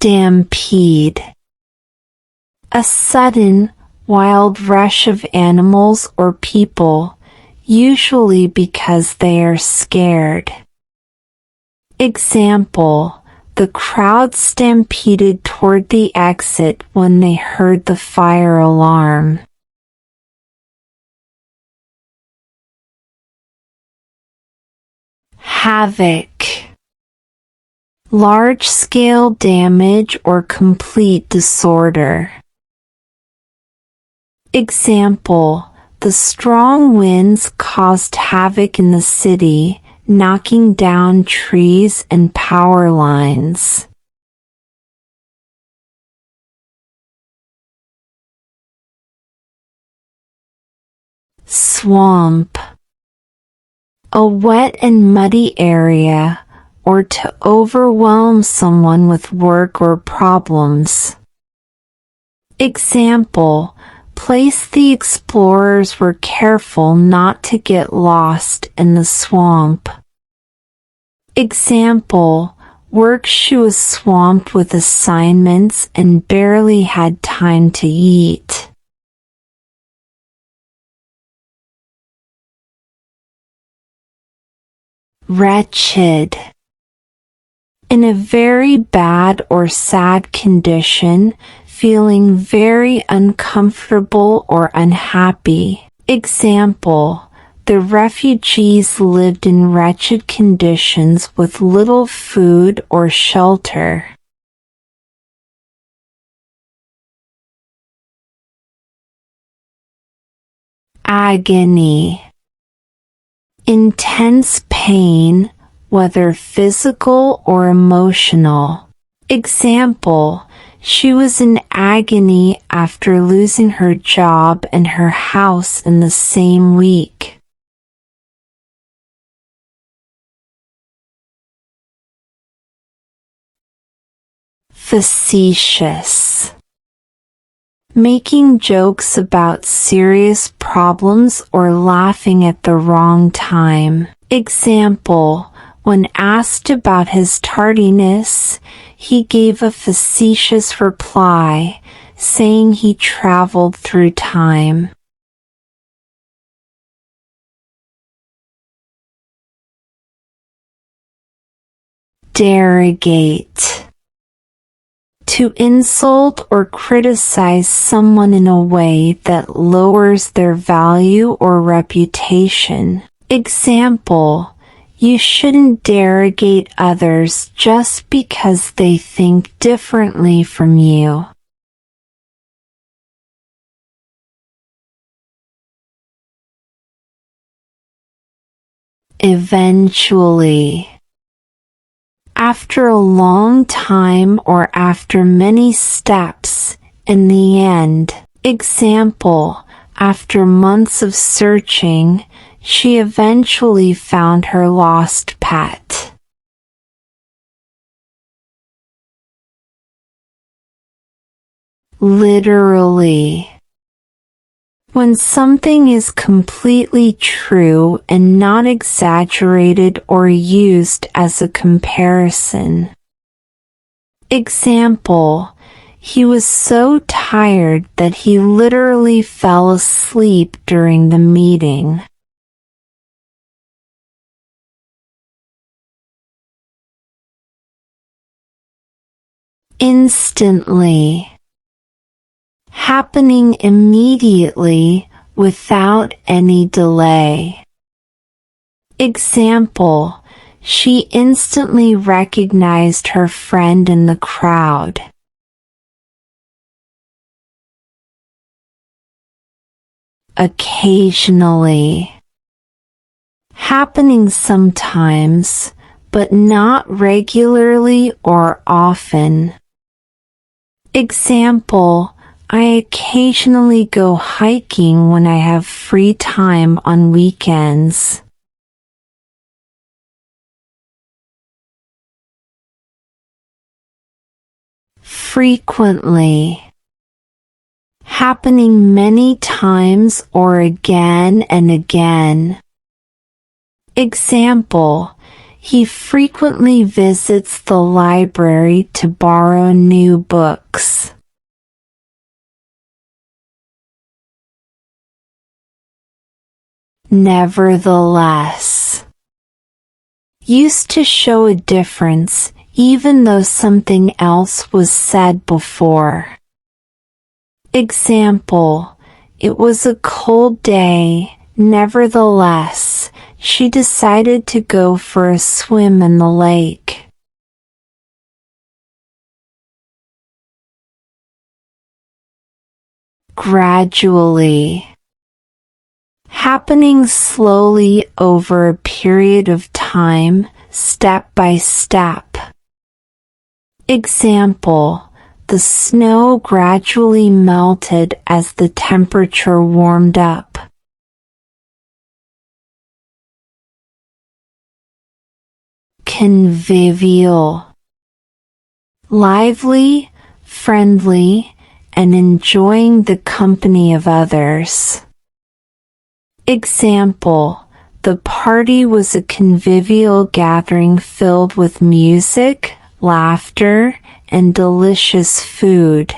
Stampede. A sudden, wild rush of animals or people, usually because they are scared. Example: the crowd stampeded toward the exit when they heard the fire alarm. Havoc. Large-scale damage or complete disorder. Example: the strong winds caused havoc in the city, knocking down trees and power lines. Swamp. A wet and muddy area, or to overwhelm someone with work or problems. Example: place the explorers were careful not to get lost in the swamp. Example: work she was swamped with assignments and barely had time to eat. Wretched. In a very bad or sad condition, feeling very uncomfortable or unhappy. Example: the refugees lived in wretched conditions with little food or shelter. Agony. Intense pain, whether physical or emotional. Example: she was in agony after losing her job and her house in the same week. Facetious. Making jokes about serious problems or laughing at the wrong time. Example: when asked about his tardiness, he gave a facetious reply, saying he traveled through time. Derogate. To insult or criticize someone in a way that lowers their value or reputation. Example: you shouldn't derogate others just because they think differently from you. Eventually. After a long time or after many steps, in the end. Example: after months of searching, she eventually found her lost pet. Literally. When something is completely true and not exaggerated or used as a comparison. Example: he was so tired that he literally fell asleep during the meeting. Instantly. Happening immediately, without any delay. Example: she instantly recognized her friend in the crowd. Occasionally. Happening sometimes, but not regularly or often. Example: I occasionally go hiking when I have free time on weekends. Frequently. Happening many times or again and again. Example: He frequently visits the library to borrow new books. Nevertheless. Used to show a difference, even though something else was said before. Example: it was a cold day, nevertheless, she decided to go for a swim in the lake. Gradually. Happening slowly over a period of time, step by step. Example: the snow gradually melted as the temperature warmed up. Convivial. Lively, friendly, and enjoying the company of others. Example: the party was a convivial gathering filled with music, laughter, and delicious food.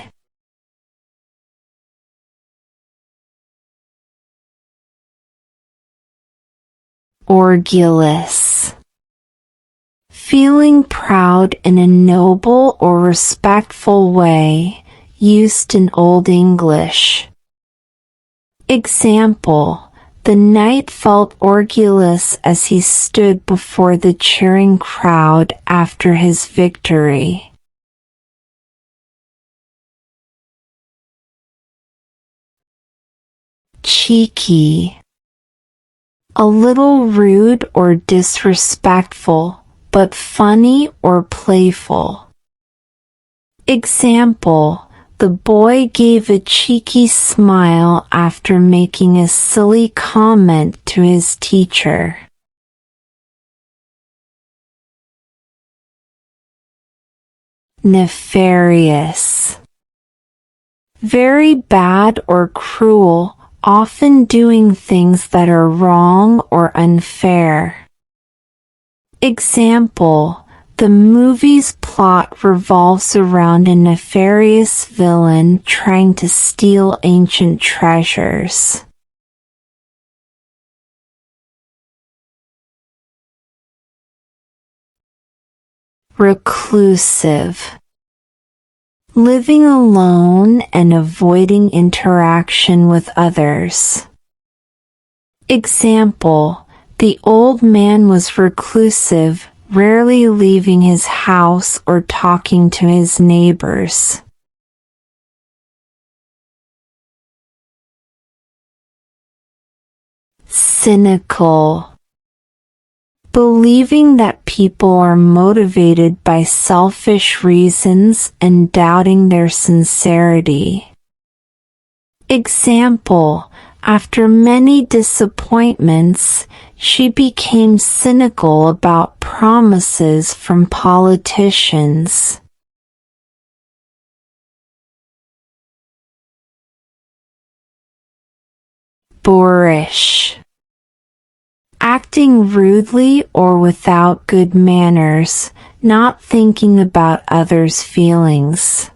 Orgulous. Feeling proud in a noble or respectful way, used in Old English. Example: the knight felt orgulous as he stood before the cheering crowd after his victory. Cheeky. A little rude or disrespectful, but funny or playful. Example: the boy gave a cheeky smile after making a silly comment to his teacher. Nefarious. Very bad or cruel, often doing things that are wrong or unfair. Example: the movie's plot revolves around a nefarious villain trying to steal ancient treasures. Reclusive. Living alone and avoiding interaction with others. Example: the old man was reclusive, rarely leaving his house or talking to his neighbors. Cynical. Believing that people are motivated by selfish reasons and doubting their sincerity. Example: after many disappointments, she became cynical about promises from politicians. Boorish. Acting rudely or without good manners, not thinking about others' feelings.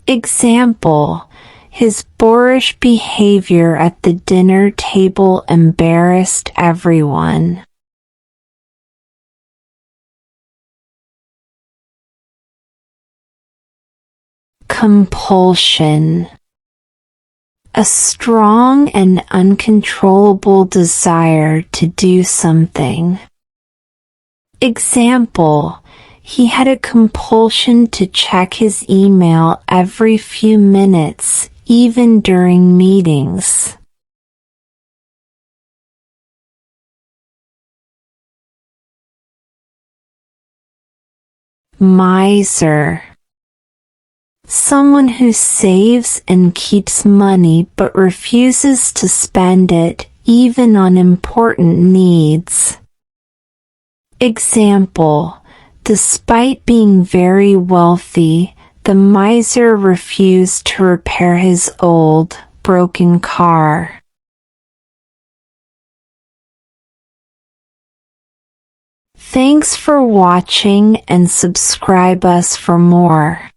Example: his boorish behavior at the dinner table embarrassed everyone. Compulsion. A strong and uncontrollable desire to do something. Example: he had a compulsion to check his email every few minutes, even during meetings. Miser. Someone who saves and keeps money but refuses to spend it, even on important needs. Example: despite being very wealthy, the miser refused to repair his old, broken car. Thanks for watching and subscribe us for more.